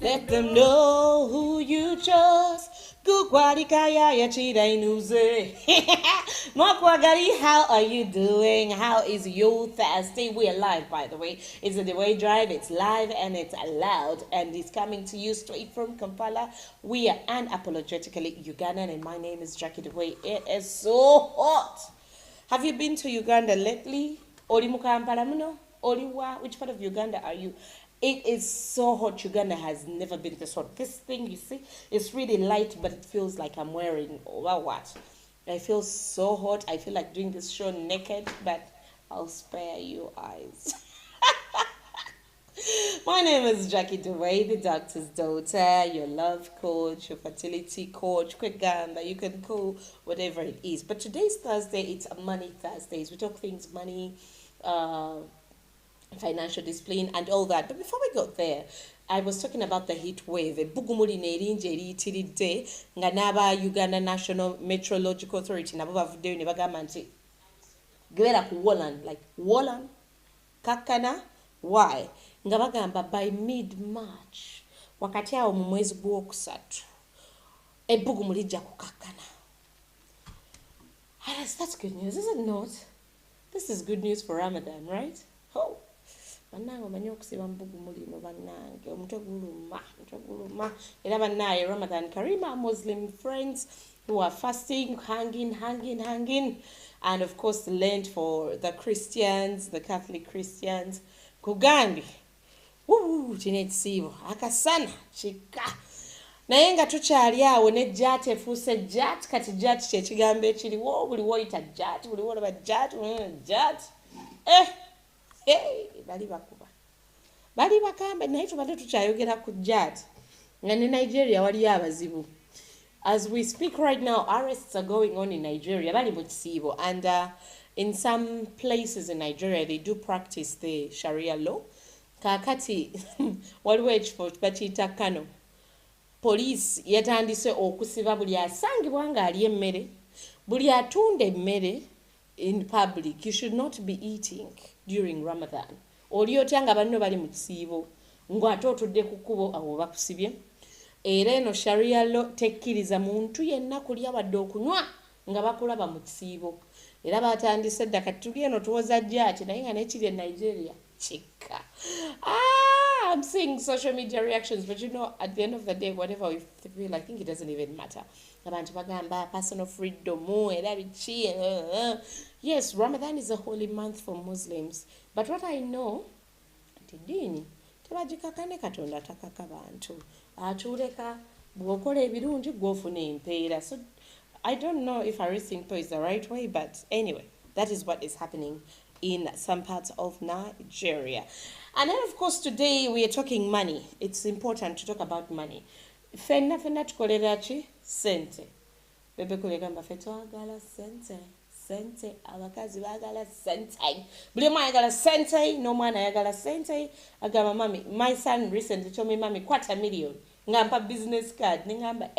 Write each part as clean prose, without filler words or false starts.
Let them know who you chose. Mokwagali, how are you doing? How is your Thursday? We are live, by the way. It's the Deweyi Drive. It's live and it's loud, and it's coming to you straight from Kampala. We are unapologetically Ugandan, and my name is Jackie Deweyi. It is so hot. Have you been to Uganda lately? Oli mu Kampala muno? Oli wa? Which part of Uganda are you? It is so hot. Uganda has never been this hot. This thing, you see, it's really light, but it feels like I'm wearing what? I feel so hot. I feel like doing this show naked, but I'll spare you eyes. My name is Jackie Deweyi, the doctor's daughter, your love coach, your fertility coach, Kuyiriba. You can call whatever it is. But today's Thursday, it's a money Thursdays. We talk things money, financial discipline and all that. But before we got there, I was talking about the heat wave. Bugumuli nerinje eriyitiridde nga n'aba Uganda National Meteorological Authority nabo bavuddeyo ne bagamba nti gebera ku Woland, like Woland, Kakana, why? Nga bagamba by mid-March, wakati awo mu mwezi gwokusatu, ebbugumu lijja kukakkana. That's good news, is it not? This is good news for Ramadan, right? Oh. Bannange omanyi okusiba mbugumu lino bannange omutwe guluma era bannaaye Ramadan Kareem, our Muslim friends who are fasting, hanging, and of course Lent for the Christians, the Catholic Christians. Kugambi kino ekisiibo akasana kika naye nga tukyali awo ne jat efuuse jat. Kati jat kyekigambo ekiriwo, buli woyita jat, buli wolaba jat. Bali bakambe naye tubadde tukyayogera ku jat nga ne Nigeria waliyo abazibu. As we speak right now, arrests are going on in Nigeria. Bali mu kisiibo, and in some places in Nigeria they do practice the Sharia law. Kakati waliwo ekifo bakiyita Kano. Police yatandise okusiba buli asangibwa nga ali emmere, buli atunda emmere in public. You should not be eating during Ramadan. Oli otya nga banno bali mu kisiibo ng'ate otudde ku kkubo awo bakusibye. Era eno Sharia law tekkiriza muntu yenna kulya wadde okunywa nga bakulaba mu kisiibo. Era batandise dda kati tuli eno tuwoza jati naye nga nekiri e Nigeria kikka. I'm seeing social media reactions, but you know, at the end of the day, whatever we feel, I think it doesn't even matter. Abantu bagamba personal freedom, era biki. Yes, Ramadan is a holy month for Muslims, but what I know, dini tebagikaka ne Katonda takaka bantu atuleka bwokola ebirungi gwofuna empeera. So I don't know if Arisinto is the right way, but anyway, that is what is happening in some parts of Nigeria. And then of course today we are talking money. It's important to talk about money. Fenna tukolera ki? Sente. Bebe kulegamba fe twagala sente. sente abakazi bagala sente buli omu ayagala sente n'omwana ayagala sente agamba mami my son recently told me mami $250,000 ngampa business card nengamba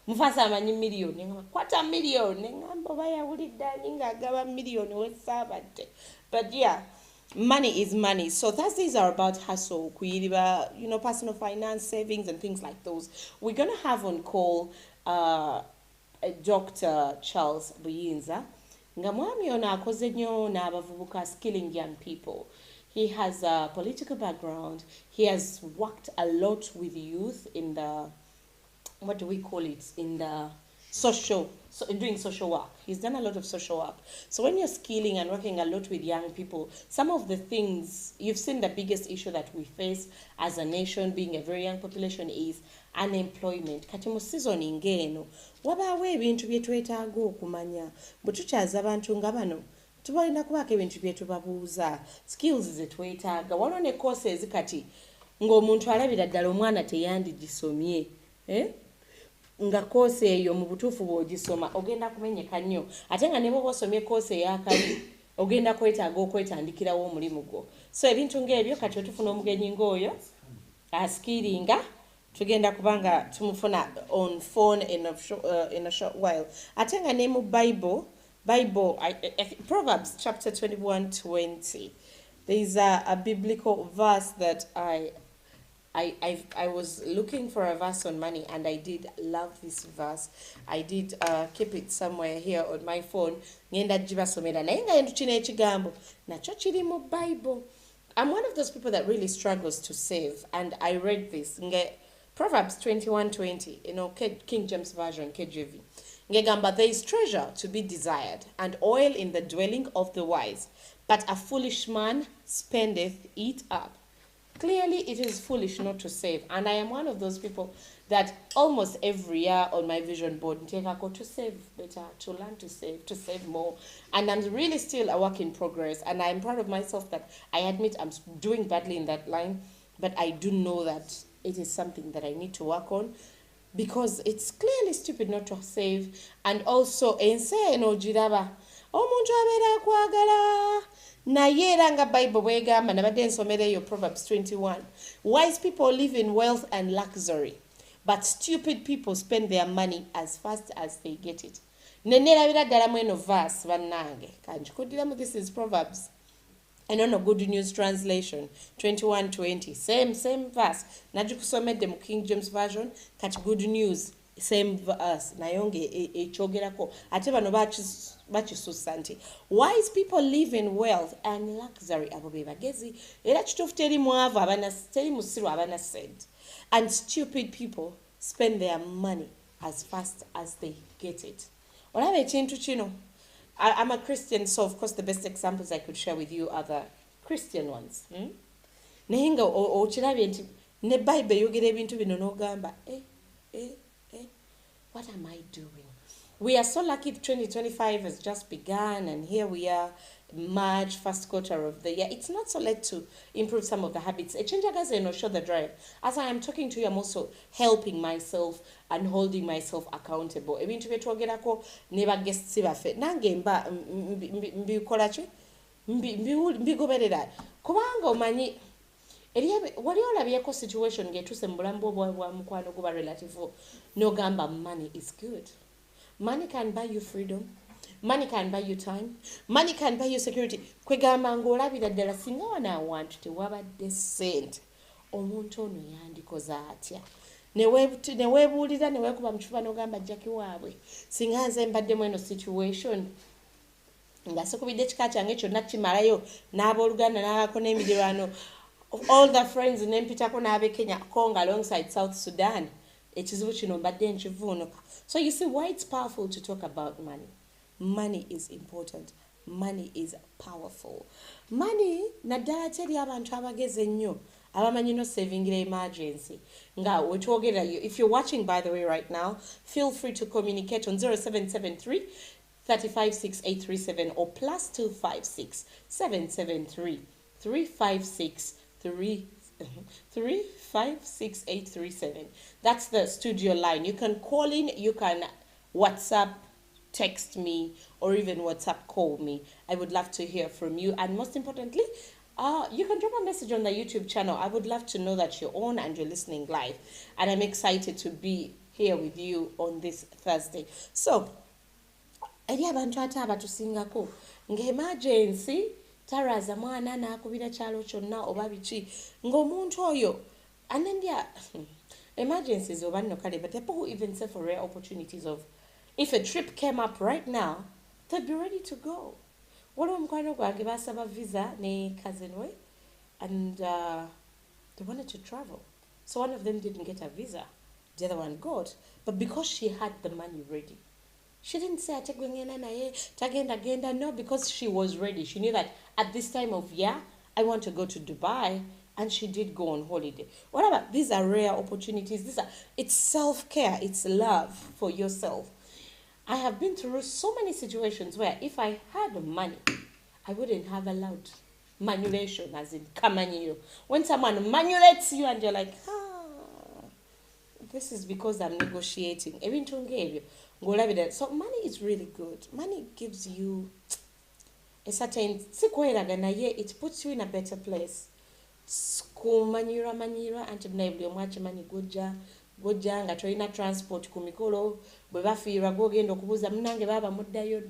mufasa amanyi million nengamba $250,000 nengamba oba yawulidde ani ng'agaba million wessaabadde. But yeah, money is money. So Thursdays are about hustle, Kuyiriba, personal finance, savings, and things like those. We're going to have on call Dr. Charles Buyinza. Nga mwami ono akoze nnyo n'abavubuka, skilling young people. He has a political background. He has worked a lot with youth in the, what do we call it, in the doing social work. He's done a lot of social work. So when you're skilling and working a lot with young people, some of the things, you've seen the biggest issue that we face as a nation, being a very young population, is unemployment. Kati mu season ngeno wabaawo ebintu bye twetaaga okumanya bwe tukyaza abantu nga bano tubalina kubaako ebintu bye tubabuuza, skills ze twetaaga. Waliwo ne courses kati ng'omuntu alabira ddala omwana teyandigisomye nga koose eyo mu butuufu bw'ogisoma ogenda kumenyeka nnyo, ate nga ne bw'oba osomye koose ey'akali ogenda kwetaaga okwetandikirawo omulimu gwo. So ebintu ng'ebyo kati otufuna omugenyi ng'oyo askiringa tugenda kubanga tumufuna on phone in a short while. Ate nga ne mu Bible, Proverbs chapter 21:20, there is a biblical verse that I was looking for a verse on money, and I did love this verse. I did keep it somewhere here on my phone. Ngenda jibasomera naye nga entu kino ekigambo nakyo kiri mu Bible. I'm one of those people that really struggles to save, and I read this. Proverbs 21:20, King James Version, KJV. Ngegamba, there is treasure to be desired, and oil in the dwelling of the wise, but a foolish man spendeth it up. Clearly, it is foolish not to save. And I am one of those people that almost every year on my vision board, to save better, to learn to save more. And I'm really still a work in progress. And I'm proud of myself that I admit I'm doing badly in that line. But I do know that it is something that I need to work on, because it's clearly stupid not to save. And also, ense no jiraba, omuntu abeera akwagala. Naye era nga Bible bwegamba nabadde nsomereyo Proverbs 21. Wise people live in wealth and luxury, but stupid people spend their money as fast as they get it. Nenerabira ddala mu eno verse bannange. Kanjikuddiramu, this is Proverbs. And on a Good News Translation, 21:20. Same verse. Nagikusomedde mu King James Version, kati Good News, same verse. Nayonge ekyogerako. Ate bano bakisussa nti wise people live in wealth and luxury. Abo be bagezi. Era kituufu teri mwavu teri musiru abana sente. And stupid people spend their money as fast as they get it. Olaba ekintu kino. I'm a Christian, so of course the best examples I could share with you are the Christian ones. Naye nga okirabye nti ne Bible yogera ebintu bino n'ogamba what am I doing? We are so lucky 2025 has just begun, and here we are, March, first quarter of the year. It's not so late to improve some of the habits. Show the drive. As I am talking to you, I'm also helping myself and holding myself accountable. Ebintu byetwogerako ne baguests baffe nange mba mbikola ki mbigoberera kubanga omanyi wali olabyeko situation ng'etuuse mu bulamu bwa mukwano guba relative n'ogamba money is good. Money can buy you freedom. Money can buy you time. Money can buy you security. Kwegamba ng'olabira ddala singa wanaawantu tewabadde ssente omuntu ono yandikoze atya. Neweebuulira neweekuba mu kifuba n'ogamba Jackie waabwe singa nze mbaddemu eno situation nga sikubidde ekika kyange kyonna kimalayo n'abooluganda n'abako n'emidirwano all the friends n'empitako n'ab'e Kenya Congo alongside South Sudan. Ekizibu kino mbadde nkivuunuka. So you see why it's powerful to talk about money. Money is important. Money is powerful. Money naddala teri abantu abageze ennyo abamanyi no saving emergency. Nga wetwogera you. If you're watching by the way right now, feel free to communicate on 0773 356837 or +256 773 356 356-837. That's the studio line. You can call in, you can WhatsApp text me or even WhatsApp call me. I would love to hear from you. And most importantly, you can drop a message on the YouTube channel. I would love to know that you're on and you're listening live. And I'm excited to be here with you on this Thursday. So, eri abantu ate abatusingako ng'emergency taraza mwana n'akubira kyalo kyonna oba biki ng'omuntu oyo anendya emergencies oba nno kale, but people who even say for rare opportunities of if a trip came up right now, they'd be ready to go. Waliwo mukwano gwange basaba visa ne cousin we and they wanted to travel. So one of them didn't get a visa. The other one got. But because she had the money ready, she didn't say, tagenda. No, because she was ready. She knew that at this time of year, I want to go to Dubai. And she did go on holiday. Whatever, these are rare opportunities. It's self-care. It's love for yourself. I have been through so many situations where if I had money, I wouldn't have allowed manipulation, as in kamanyo. When someone manipulates you and you're like, this is because I'm negotiating. So money is really good. Money gives you a certain, it puts you in a better place. Manyira anti mnaibuli omwache mani gojja nga tolina transport ku mikolo bwe bafiirwa gogenda okubuuza munange baba muddayo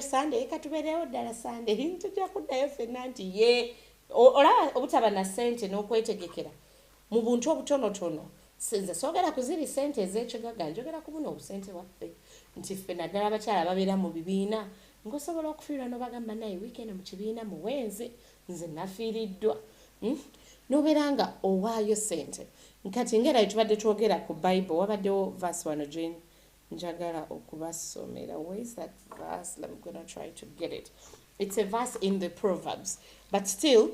Sunday katubeerewo ddala Sunday tujja kuddayo ffenna nti ye olaba obutaba na ssente n'okwetegekera mu buntu obutonotono sinze soogera ku ziri ssente ez'ekigagga njogera ku buno obusente bwaffe nti ffe naddala abakyala babeera mu bibiina ng'osobola okufiirwa n'obagamba naye weekend mu kibiina muwenze nze nafiiriddwa noberanga owaayo sente nkati ngera tubadde twogera ku Bible wabaddewo verse wano gye njagala okubasomera. Where is that verse? I'm gonna try to get it. It's a verse in the Proverbs, but still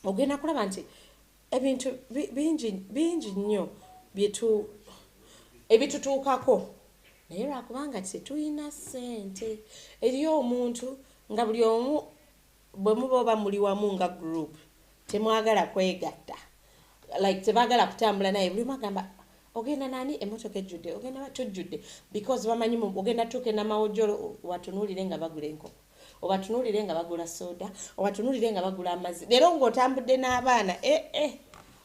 ogenda kulaba nti ebintu bingi nnyo ebitutuukako naye lwakubanga tetulina sente. Eriyo omuntu nga buli omu bwe muba oba muli wamu nga group temwagala kwegatta, like tebagala kutambula naye buli mwagamba ogenda nani emotoka ejjudde ogenda batujjudde because bamanyi ogenda tuke na mawojjolo watunulire nga bagula enkoko obatunulire nga bagula soda obatunulire nga bagula amazzi leero ng'otambudde n'abaana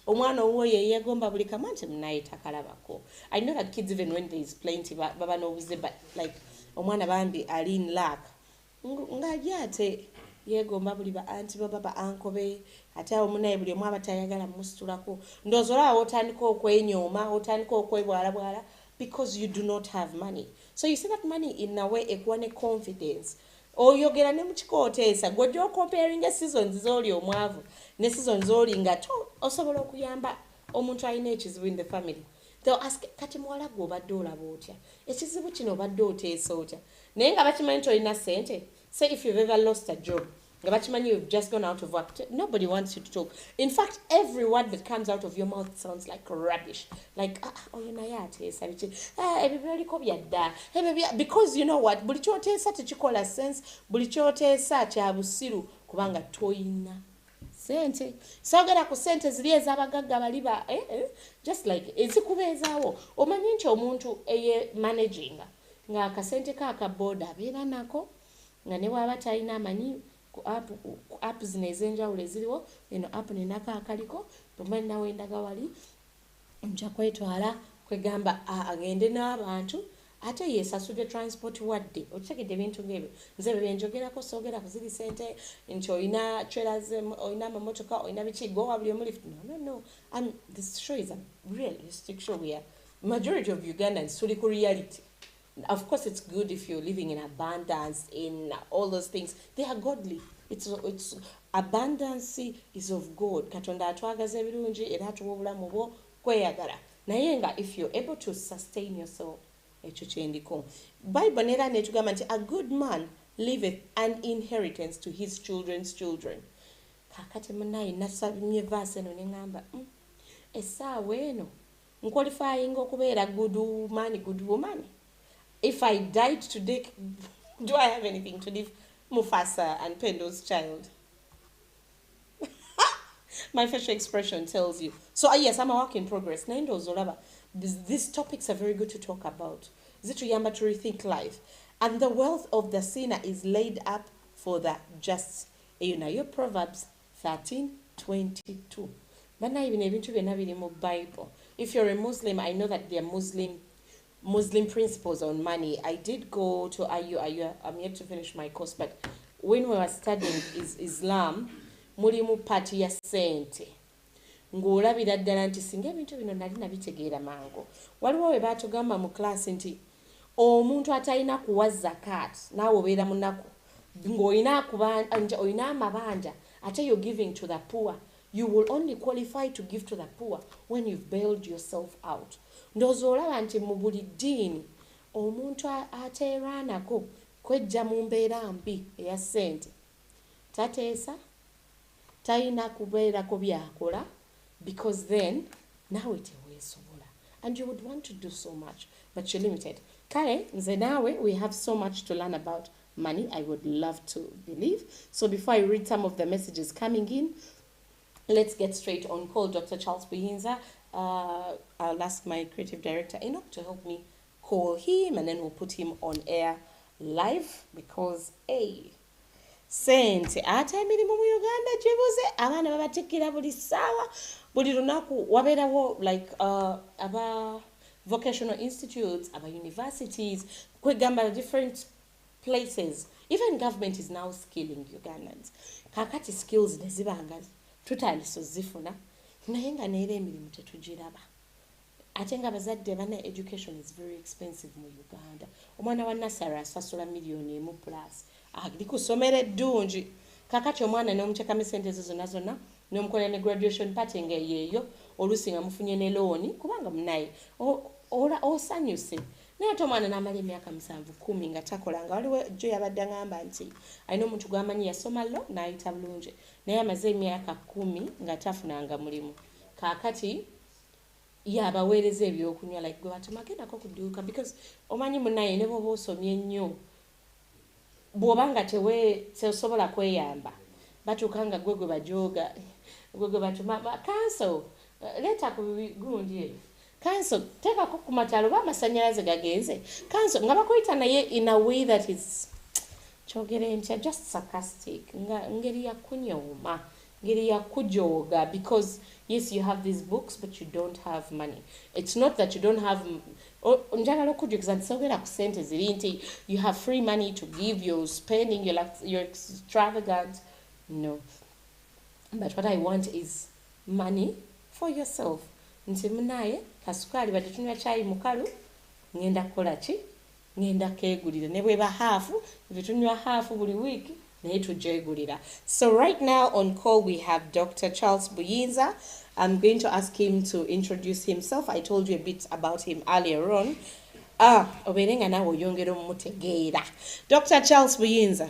omwana owuwo yeegomba buli kamu nti munaye takalabako. I know that kids even when there is plenty baba n'obuze, but like omwana bambi ali in luck ng'ajja ate yeegomba buli ba anti baba ba ankobe ate awo munaye buli omu abatayagala musitulako ndowooza olaba otandika okwenyooma otandika okwebwalabwala because you do not have money. So you see that money in a way ekuwa ne confidence. Oyogera ne mu kikooteesa gw'ojja okomparinga seasons z'oli omwavu ne seasons z'oli nga osobola okuyamba omuntu alina ekizibu in the family. They'll ask kati muwala gwe obadde olaba otya ekizibu kino obadde oteesa otya naye nga bakimanyi nti olina ssente. Say if you've ever lost a job, you've just gone out of work, nobody wants you to talk. In fact, every word that comes out of your mouth sounds like rubbish. Like, because you know what? Bulichoteesa tekikola sense, bulichoteesa kya busiru kubanga toyina sente. Sogera ku sente ziri ez'abagagga baliba just like ezikubeezaawo. Omanyi nti omuntu managing nga akasente ka boda abeera nako nga ne bw'aba talina amanyi ku app zino ez'enjawulo eziriwo eno app nenaka akaliko bwemanyi nawe endaga wali nja kwetwala kwegamba agende n'abantu ate yeesasudde transport wadde okitegedde ebintu ng'ebyo nze bye byenjogerako soogera ku ziri sente nti olina trailers olina amamotoka olina biki go wabuli omu lift no this show is a realistic show where majority of Ugandans tuli ku reality. Of course, it's good if you're living in abundance, in all those things. They are godly. It's abundance is of God. Katonda atwagaza ebirungi era atuwa obulamu bwo kweyagala. Naye nga if you're able to sustain yourself, ekyo kyendiko. Bible nera netugamba nti a good man leaveth an inheritance to his children's children. Kakati munaye nasabye verse eno ne ngamba essaawa eno nkwalifying okubeera good woman. If I died today, do I have anything to leave Mufasa and Pendo's child? My facial expression tells you. So yes, I'm a work in progress. These topics are very good to talk about. Is it to yamba to rethink life? And the wealth of the sinner is laid up for the just. Your Proverbs 13:22. Bible. If you're a Muslim, I know that there are Muslim principles on money. I did go to IU. I'm yet to finish my course, but when we were studying Islam, mulimu party ya sente. Ng'olabira ddala nti singa ebintu bino nali nabitegeera mangu. Waliwo we baatugamba mu class nti omuntu atalina kuwa zakat naawe obeera munaku ng'olina amabanja ate you're giving to the poor. You will only qualify to give to the poor when you've bailed yourself out. Ndowooza olaba nti mu buli ddiini omuntu ateeraanako kwejja mu mbeera mbi eya ssente tateesa talina kubeerako byakola, because then naawe teweesobola and you would want to do so much but you're limited. Kale nze naawe, we have so much to learn about money, I would love to believe. So before I read some of the messages coming in, let's get straight on call. Dr. Charles Buyinza, I'll ask my creative director Enoch to help me call him, and then we'll put him on air live, because sente ate emirimu mu Uganda gibuze, abaana babatikira buli ssaawa, buli lunaku wabeerawo like aba vocational institutes, aba universities, kwegamba different places. Even government is now skilling Ugandans. Kakati skills nezibanga tutandise ozifuna naye nga neera emirimu tetugiraba. Ate nga bazadde bana education is very expensive mu Uganda. Omwana wa nasara asasula $1,000,000 plus. Ali kusomera eddungi. Kakati omwana n'omuteekamu ssente ezo zonna n'omukola ne graduation party nga yeeyo oluusi nga mufunye ne looni kubanga munaye osanyuse. Naye ate omwana n'amala emyaka 7-10 nga takolanga. Waliwo jjo yabadde ngamba nti alina omuntu gw'amanyi yasoma lo n'ayita bulungi naye amaze emyaka 10 nga tafunanga mulimu. Kakati yabaweereza ebyokunywa like gwe batuma gendako ku dduuka, because omanyi munaye ne bw'oba osomye ennyo bw'oba nga tesobola kweyamba batuuka nga gwe bajooga gwe batuma cancel leeta ku gundi eyo cancel teekako ku matalo ba amasannyalaze gagenze cancel nga bakuyita naye in a way that is kyogere ntya just sarcastic nga ngeri ya kunyooma ngeri ya kujooga, because yes, you have these books but you don't have money. It's not that you don't have njagala okujukiza ntisogera ku sente ziri nti you have free money to give, you're spending, you're extravagant. No. But what I want is money for yourself. Nti munaye kasukaali badde tunywa chai mukalu ngenda kukola ki ngenda keegulira ne bweba haafu tunywa haafu buli wiki naye tujegulira. So right now on call we have Dr. Charles Buyinza. I'm going to ask him to introduce himself. I told you a bit about him earlier on. Oberenga nawe oyongera omutegeera. Dr. Charles Buyinza.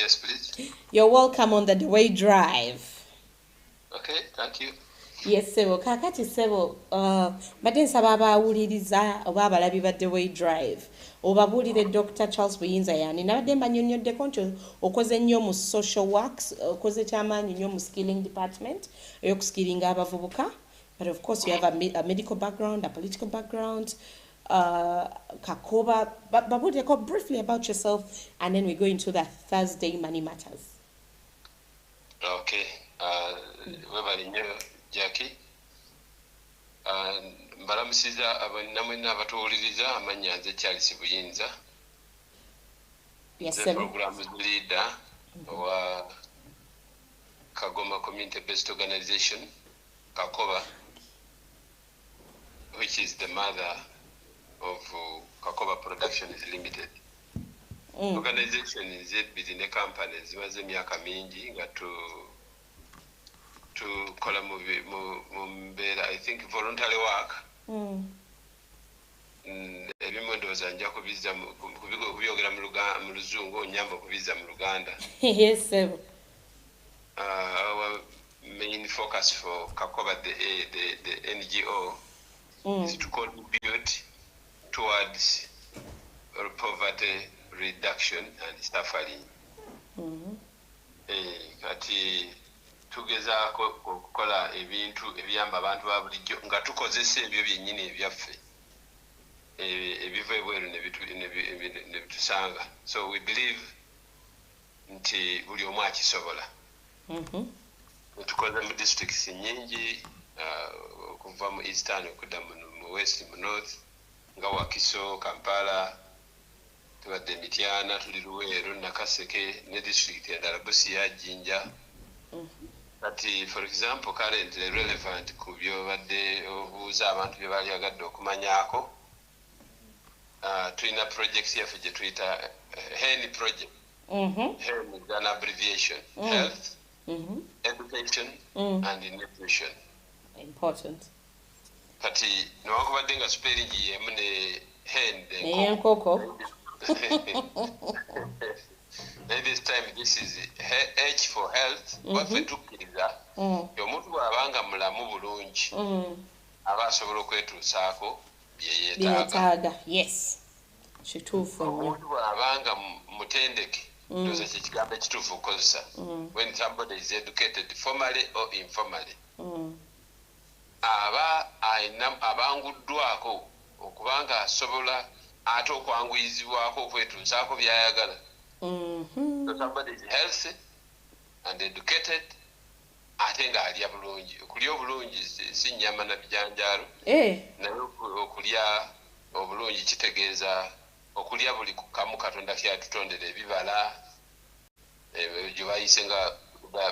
Yes, please. You're welcome on the Deweyi Drive. Okay, thank you. Yes, sebo. Kakati sebo, badde nsaba abawuliriza oba abalabi ba Deweyi Drive obabuulire Dr. Charles Buyinza yani nabadde mbanyonyoddeko nti okoze nnyo mu social works, okoze kyamaanyi nnyo mu skilling department eyokuskillinga abavubuka, but of course you have a medical background, a political background, kakoba. Babuulireko briefly about yourself and then we go into the Thursday Money Matters. Okay, webali nnyo Jackie. Mbalamusiza abannamwena abatuwuliriza, amannya nze Charles Buyinza. Yes, the sir. program leader wa Kagoma Community Based Organization, Kakoba, which is the mother of Kakoba Productions Limited. Organization is within a company zimaze emyaka mingi nga to kola mu I think voluntary work. Ebimu ndowooza nja kubyogera mu Luzungu onyamba okubiza mu Luganda. Yes, sir. Our main focus for Kakoba, the NGO, is to contribute towards poverty reduction and suffering. Kati tugezaako okukola ebintu ebiyamba abantu ba bulijjo nga tukozesa ebyo byennyini ebyaffe ebiva ebweru ne bitusanga. So we believe nti buli omu akisobola. Tukoze mu districts nyingi okuva mu eastern okudda mu west mu north nga Wakiso, Kampala, tubadde Mityana, tuli Luweero, Nakaseke ne district endala Busia, Jinja. Kati for example currently relevant ku byobadde obuuza abantu bye bali agadde okumanyako, tulina projects yaffe gye tuyita HEN project. HEN is an abbreviation. Health, education and nutrition. Important. Kati newakubadde nga spelling yemu ne HEN enkoko. This time this is H for health. Waffe tukkiriza omuntu bw'abanga mulamu bulungi aba asobola okwetuusaako bye yeetaaga. Yes, kituufu nnyo. Omuntu bw'abanga mutendeke ndoza kye kigambo ekituufu okukozesa. When somebody is educated formally or informally, aba abanguddwako okubanga asobola ate okwanguyizibwako okwetuusaako by'ayagala. So somebody is healthy and educated ate nga alya bulungi. Okulya obulungi si nnyama na bijanjaalo, naye okulya obulungi kitegeeza okulya buli kamu Katonda kyatutondera, ebibala gye bayise nga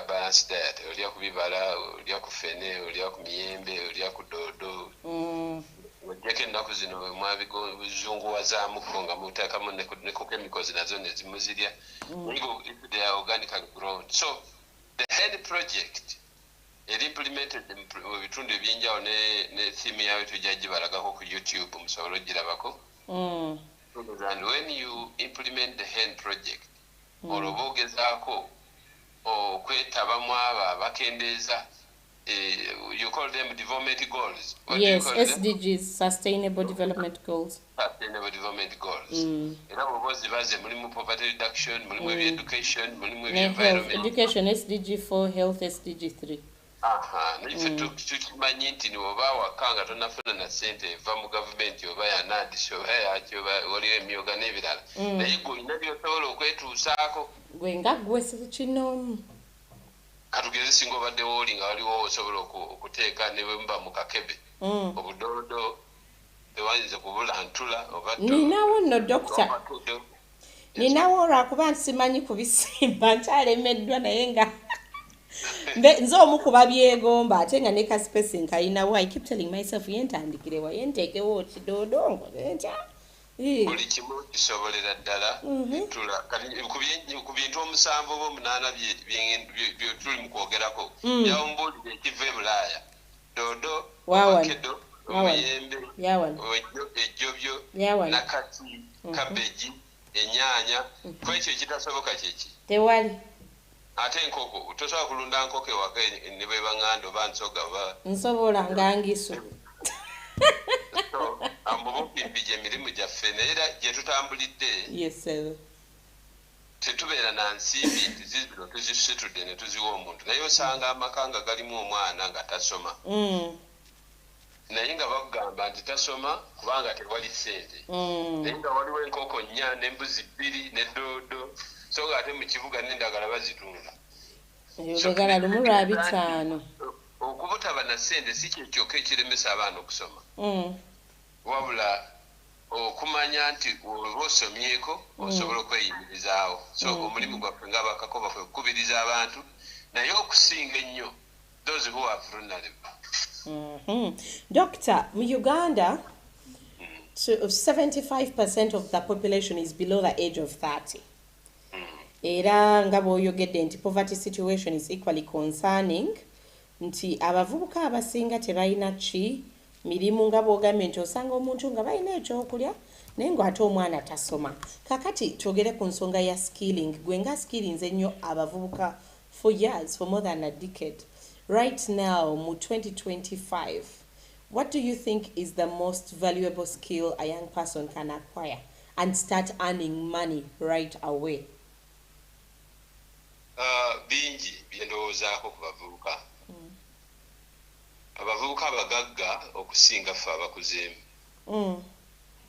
balanced diet. Olya ku bibala, olya ku fene, olya ku miyembe, olya ku doodo. Ojjako ennaku zino mwabizunguwazaamuko nga muteekamu ne ku chemicals nazo ne zimuzirya. They are organically grown. So the HEN project is implemented mu bitundu eby'enjawulo ne theme yayo tujja gibalagako ku YouTube musobola ogirabako. And when you implement the HEN project, olwoba ogezaako okwetabamu abo abakendeeza, you call them development goals. Yes, SDGs, Sustainable Development Goals. Sustainable Development Goals. Era bw'oba ozibaze mulimu poverty reduction, mulimu education, mulimu environment. Education, SDG 4, health, SDG 3. Naife tukimanyi nti niwoba awaka nga tonafuna na ssente eva mu gavumenti oba ya NADS oba yaki oba waliwo emyoga n'ebirala, naye gwe olina by'osobola okwetuusaako. Gwe nga ggwe kino katugeze singa obadde wooli nga waliwo osobola okuteeka ne bwe muba mu kakebe obudoodo tewayinza kubula ntula oba ninawo nno dokita, ninawo olwakuba nti simanyi kubisimba nkyalemeddwa naye nga nze omu kuba byegomba ate nga ne ka spacing kayinawo. I keep telling myself yentandikire wa yenteekewo kidoodo ngontya buli kimu kisobolera ddala ntula ku bintu omusanvu oba omunaana bye tuli mu kwogerako byawumbuulire ekiva e Bulaaya: doodo, ovakedo, omuyembe, ejjobyo, nakati, kabeji, ennyaanya. Ku ekyo ekitasoboka kyeki tewali. Ate enkoko tosobola kulunda nkoko ewaka ne bwe baŋŋanda oba nsoga oba nsobola ngangiso. Mubupimbi gy'emirimu gyaffe naye era gye tutambulidde tetubeera na nsimbi nti zizino tuzisitudde ne tuziwa omuntu, naye osanga amaka nga galimu omwana nga tasoma naye nga bagamba nti tasoma kubanga tewali ssente, naye nga waliwo enkoko nnya n'embuzi bbiri ne doodo, so nga ate mu kibuga n'endagala bazitunda. Eddagala lumu lwa 5. Okubutaba na ssente si kyekyoka ekiremesa abaana okusoma, wabula okumanya nti oba osomyeko osobola okweyimirizaawo. So omulimu gwaffe ng'abakako baffe okukubiriza abantu, naye okusinga ennyo those who are vulnerable. Doctor, mu Uganda, 75% of the population is below the age of 30. Era nga bw'oyogedde nti poverty situation is equally concerning, nti abavubuka abasinga tebalina mirimu nga bw'ogambye nti osanga omuntu nga balina ekyokulya naye ng'ate omwana tasoma. Kakati twogere ku nsonga ya skilling. Gwe nga skillinze nnyo abavubuka for years, for more than a decade. Right now, mu 2025, what do you think is the most valuable skill a young person can acquire and start earning money right away? Bingi byendowoozaako ku bavubuka. Abavubuka abagagga okusinga ffe abakuzeemu.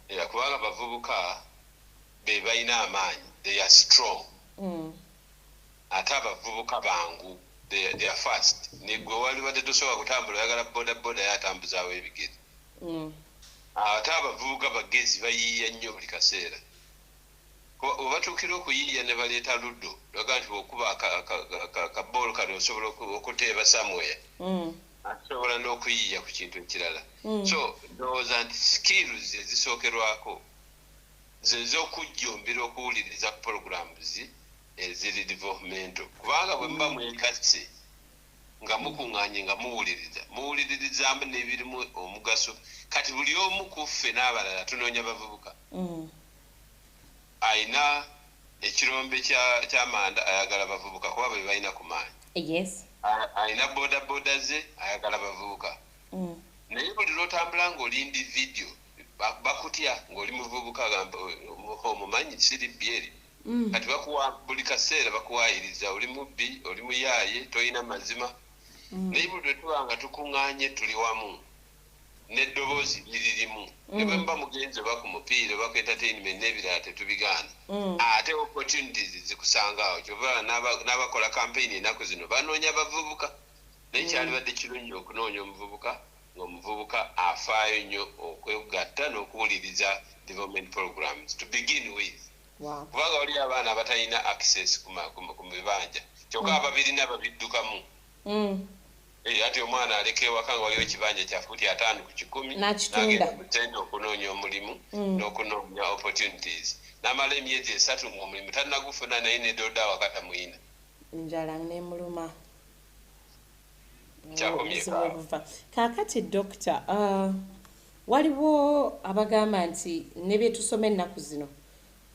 kubanga abavubuka be balina amaanyi, they are strong. Ate abavubuka bangu, they are fast. Negwe wali badde tosobola kutambula oyagala bodaboda yatambuzaawo ebigere. Ate abavubuka bagezi bayiiya nnyo buli kaseera. Obatuukira okuyiiya ne baleeta luddo lwaga nti okuba akaboolo kano osobola okuteeba somewhere. Asobola n'okuyiiya ku kintu ekirala. So ndowooza nti skills ezisookerwako zez'okujjumbira okuwuliriza programs eziri developmental. Kubanga bwe muba mwekase nga mukuŋŋaanye nga muwulirizaamu n'ebirimu omugaso. Kati buli omu ku ffe n'abalala tunoonya bavubuka. Ayina ekirombe ky'amanda ayagala bavubuka kuba bwe balina ku maanyi. Yes. Ayina bodaboda ze ayagala bavubuka. Naye buli lwotambula ng'olindi video bakutya ng'oli muvubuka omumanyi siri byeri. Kati bakuwa buli kaseera bakuwaayiriza oli mubbi oli muyaaye toyina mazima. Naye buli lwe tuba nga tukuŋŋaanye tuli wamu n'eddoboozi liririmu. Ne bwe muba mugenzi oba ku mupiira oba ku entertainment n'ebirala tetubigaana. Ate opportunities zikusanga awo kyova n'abakola campaign ennaku zino banoonya bavubuka. Naye kyalibadde kirungi okunoonya omuvubuka ng'omuvubuka afaayo nnyo okwegatta n'okuwuliriza development programs to begin with. Kubanga wali abaana abatalina access ku bibanja kyokka ababirina babiddukamu. Ate omwana aleka ewaka nga waliwo ekibanja kya futi 5 ku 10 n'agenda mu ttenda okunoonya omulimu n'okunoonya opportunities. N'amala emyezi 3 ng'omulimu tannagufuna naye n'edooda awaka tamuyina. Njala n'emuluma. Kaakati dokita, waliwo abagamba nti ne bye tusoma ennaku zino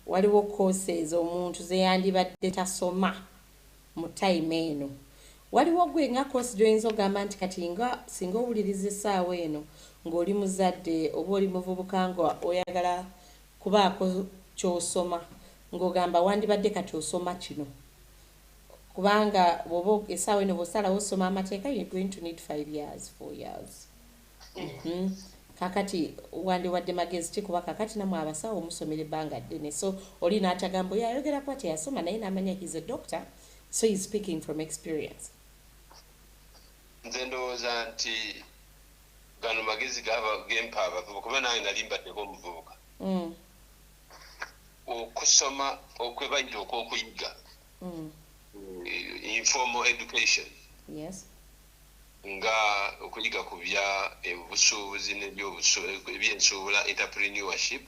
waliwo courses omuntu ze yandibadde tasoma mu time eno. Waliwo gwe nga course gy'oyinza ogamba nti kati nga singa owuliriza essaawa eno ng'oli muzadde oba oli muvubuka nga oyagala kubaako ky'osoma ng'ogamba wandibadde kati osoma kino. Kubanga bw'oba essaawa eno bw'osalawo osoma amateeka you're going to need 5 years, 4 years. Kakati wandiwadde magezi ki kuba kakati namwe abasawo omusomera ebbanga ddene. So oli n'atagamba oyo ayogera kuba teyasoma naye n'amanya he's a doctor, so he's speaking from experience. Nze ndowooza nti gano magezi gempa abavubuka kuba nange nali mbaddeko omuvubuka. Okusoma okwebayita okw'okuyiga. Informal education. Yes. Nga okuyiga ku bya obusuubuzi n'ebyensuubula entrepreneurship.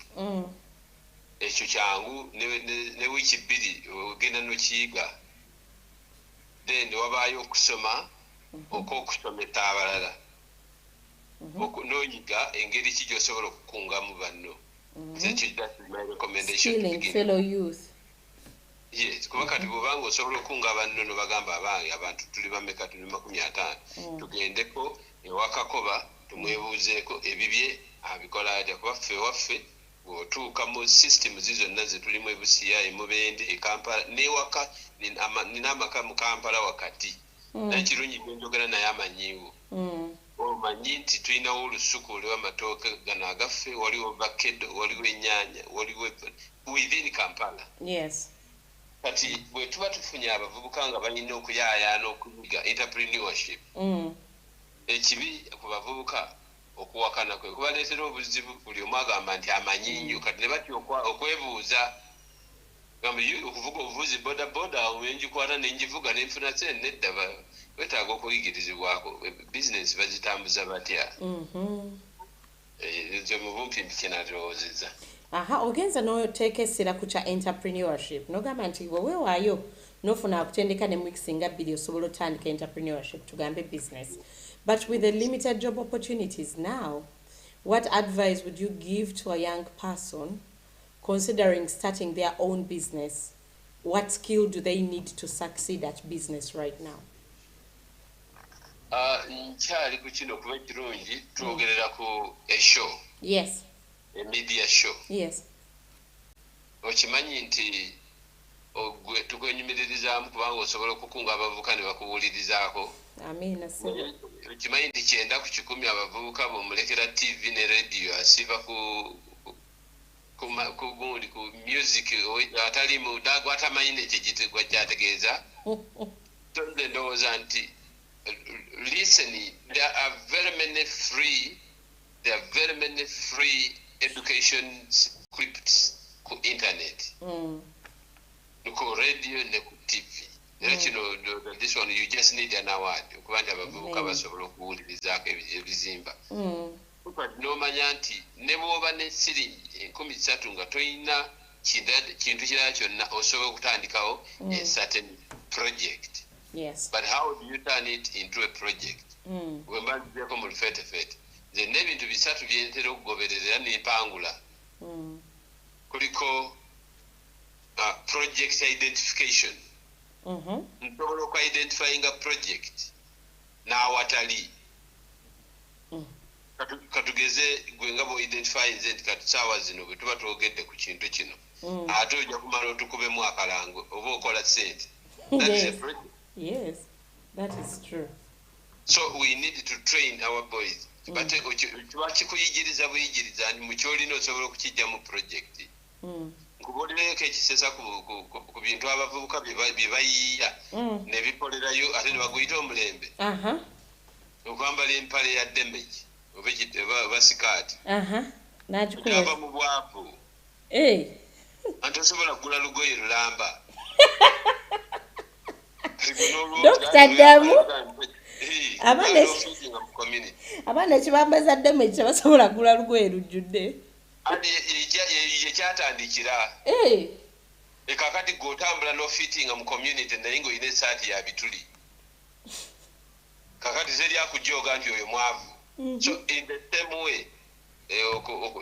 Ekyo kyangu ne wiiki 2 ogenda n'okiyiga. Then wabaayo okusoma okusomesa abalala. N'oyiga engeri ki gy'osobola okukungamu banno. That's my recommendation. Skilling fellow youth. Yes, kuba kati bw'obanga osobola okunga banno no bagamba abange abantu tuli bameka tuli 50 tugendeko ewakakoba tumwebuuzeeko ebibye abikola atya kuba ffe waffe bw'otuuka mu system zonna ze tulimu ebusiya emubende ekampala n'ewaka nina amaka mu kampala wakati naye kirungi gwenjogera naye amanyiwo omanyi nti tulinawo olusuku olw'amatooke gano agaffe waliwo bakedo waliwo ennyaanya waliwo within Kampala. Yes. Kati bwe tuba tufunye abavubuka nga balina okuyaayaana okuyiga entrepreneurship. Ekibi ku bavubuka okuwakana kwe kubaleetera obuzibu buli omu agamba nti amanyi nnyo kati ne batya okwebuuza gamba okuvuga obuvuzi bodaboda wenjikwata nenjivuga nenfuna sente nedda wetaaga okuyigirizibwako bizinesi bazitambuza batya. Ezo mu bumpi kyenalowoozezza. Ogenza n'oteekesera ku kya entrepreneurship n'ogamba nti bwe weewaayo n'ofuna akutendeka ne weeks nga 2 osobola otandika entrepreneurship tugambe business. But with the limited job opportunities now, what advice would you give to a young person considering starting their own business? What skill do they need to succeed at business right now? Nkyali ku kino kuba kirungi twogerera ku show. Yes. A media show. Yes. Okimanyi nti tukwenyumiririzaamu kubanga osobola okukunga abavubuka ne bakuwulirizaako. Amina. Okimanyi nti 9 ku 10 abavubuka bw'omulekera TV ne radio asiba ku music atali mu atamanyi ekigitegwa kyategeeza tonze ndowooza nti listening there are very many free education scripts ku internet ku radio ne ku TV era kino this one you just need an award okubanja abavubuka basobola okuwulirizaako ebizimba n'omanya nti ne bw'oba ne siringi 13 nga toyina kintu kirala kyonna osobola okutandikawo a certain project. Yes. But how do you turn it into a project? Wembanzeko mu lufeetefeete nze n'ebintu bisatu byentera okugoberera n'empangula kuliko project identification. Nsobola oku-identifyinga project n'awatali katugeze gwe nga bw'oidentifyinze nti kati saawa zino bwe tuba twogedde ku kintu kino ate ojja kumala otukubemu akalango oba okola sente. That is a project. Yes, that is true. So we need to train our boys. But kikuyigiriza buyigiriza nti mu kyolina osobola okukijja mu project. Nkubuulireko ekisesa ku bintu abavubuka bye bayiiya ne bikolerayo ate ne baguyita omulembe. Okwambala empale ya damage oba sikaati. N'agikuba mu bwavu. Anti osobola kugula lugoye lulamba. Dr. Damu abaana kibambaza damage basobola kugula lugoye lujjudde. Ye kyatandikira. Kakati g'otambula n'ofittinga mu community naye ng'olina essaati ya bituli. Kakati zeri akujooga nti oyo mwavu. So in the same way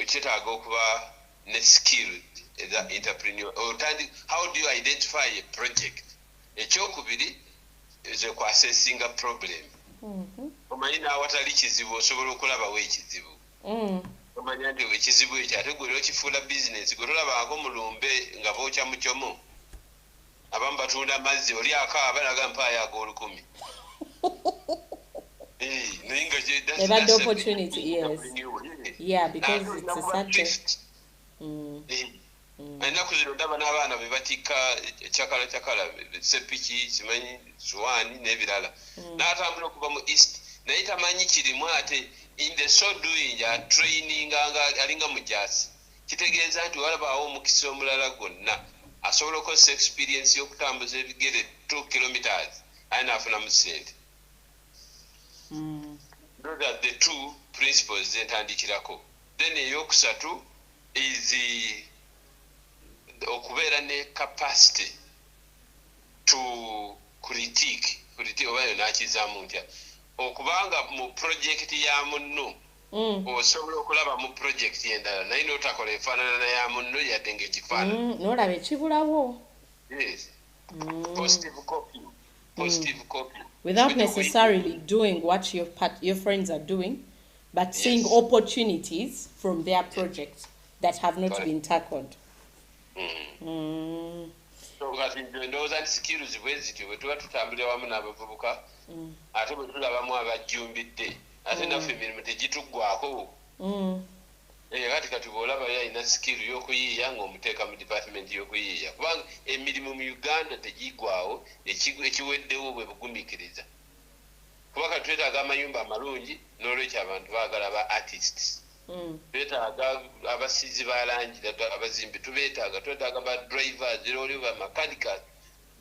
kyetaaga okuba ne skilled as an entrepreneur. How do you identify a project? Ekyokubiri is ku-assessing a problem. Omanyi n'awatali kizibu osobola okulabawo ekizibu. Omanya nti ekizibu ekyo ate gwe okifuula bizinesi gwe tolabangako mulumbe nga bookya mu kyomo. Abamu batunda mazzi oli akaaba naga mpaayo ag'olukumi. About the opportunity, yes. Yeah, because it's a subject. Ennaku zino ndaba n'abaana be batikka kyakala sepiki simanyi suwaani n'ebirala n'atambula okuva mu east naye tamanyi kirimu ate in the so doing training alinga mujaasi kitegeeza nti walabaawo omukisa omulala gwonna asobola okukozesa experience y'okutambuza ebigere 2 kilometers aye n'afunamu ssente. Those are the two principles zentandikirako. Then eyokusatu is okubeera ne capacity to critique oba nakizaamu ntya okubanga mu project ya munno osobola okulaba mu project endala naye n'otakola efaanana na ya munno yadde ng'ekifaanana n'olaba ekibulawo. Yes. Positive copy without necessarily doing what your friends are doing, but seeing opportunities from their projects that have not been tackled. So kati ndowooza nti skills bwe zityo bwe tuba tutambulira wamu n'abavubuka ate bwe tulabamu abajjumbidde ate naffe emirimu tegituggwako. Kati bw'olaba yalina skill y'okuyiiya ng'omuteeka mu department y'okuyiiya kubanga emirimu mu Uganda tegiggwawo ekiweddewo bwe bugumiikiriza kuba kati twetaaga amayumba amalungi n'olwekyo abantu baagala ba artists. Twetaaga abasizi ba langi abazimbi twetaaga ba drivers loli ba mechanical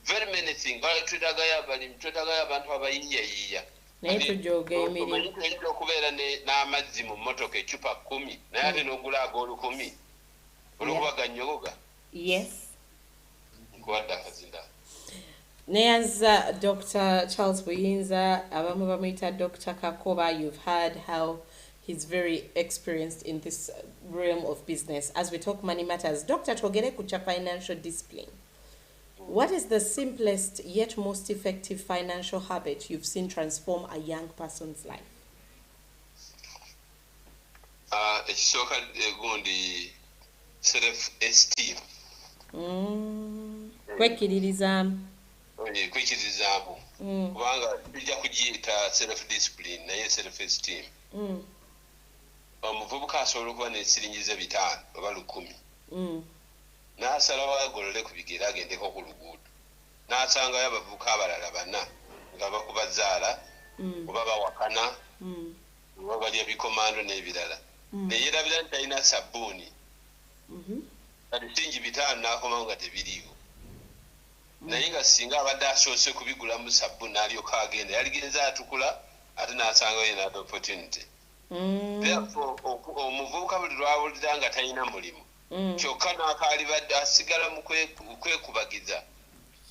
very many things twetaagayo abalimi twetaagayo abantu abayiiyayiiya naye tujooga emirimu okubeera n'amazzi mu mmotoka ecupa 10 naye ate n'ogula ag'olukumi olwokubaga nnyogoga. Yes. Nkuwadde akazinda. Neyaza Dr. Charles Buyinza abamu bamuyita Dr. Kakoba. You've heard how he's very experienced in this realm of business. As we talk money matters, Dr. Togere kucha financial discipline. What is the simplest yet most effective financial habit you've seen transform a young person's life? Ekisooka gundi self-esteem. Kwekkiririzaamu. Kwekkiririzaamu. Kubanga tujja kugiyita self-discipline naye self-esteem. Omuvubuka asobola okuba n'esiringiza 5 oba 10 n'asalawo agolole ku bigere agendeko ku luguudo n'asangayo abavubuka abalala bana nga bakuba zaala oba bawakana oba balya bikomando n'ebirala neyerabira nti talina sabbuuni kati singi bitaano n'akomawo nga tebiriiwo naye nga singa abadde asoose kubigulamu sabbuuni n'alyoka agenda yaligenza atukula ate n'asangayo yenada opportunity. Therefore omuvubuka buli lwawulira nga talina mulimu kyokka n'akaalibadde asigala mu kwekubagiza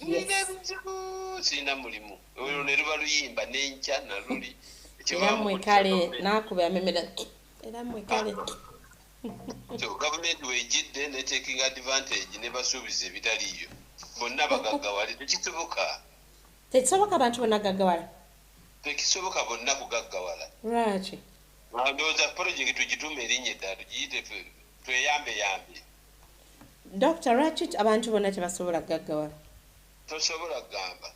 nina ebizibu sirina mulimu olwo ne luba luyimba n'enkya naluli era mwekale n'akuba yamemera era mwekale so gavumenti weejidde ne taking advantage ne basuubiza ebitaliiyo bonna bagaggawale tekisoboka abantu bonna gaggawala tekisoboka bonna kugaggawala lwaki ndowooza project tugituuma erinnya eddala tugiyite tweyambeyambe Dr. Lwaki abantu bonna tebasobola gaggawala tosobola kugamba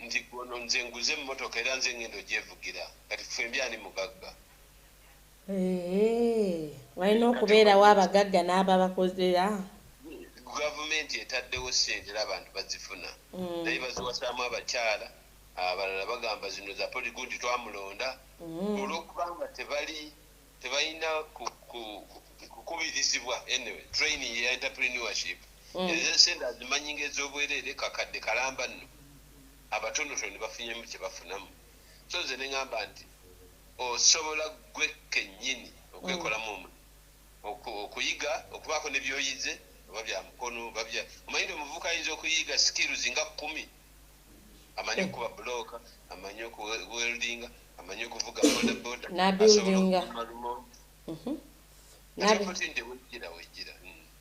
nti gono nze nguze emmotoka era nze ngendo gyevugira kati ffe mbyani mugagga walina okubeerawo abagagga n'ababakozera gavumenti etaddewo ssente era abantu bazifuna naye baziwasaamu abakyala abalala bagamba zino za poligundi twamulonda olwokubanga tebalina kukubirizibwa anyway training ya entrepreneurship sente azimanyinga ez'obwereere kakadde kalamba nno abatonotono bafunyemu kyebafunamu so nze neŋŋamba nti osobola gwe kennyini okwekolamu okuyiga okubaako ne byoyize oba bya mukono omanyi nti omuvubuka ayinza okuyiga skills nga 10 amanyi okuba bloka amanyi okuweldinga amanyi okuvuga bodaboda nabuildinga wejira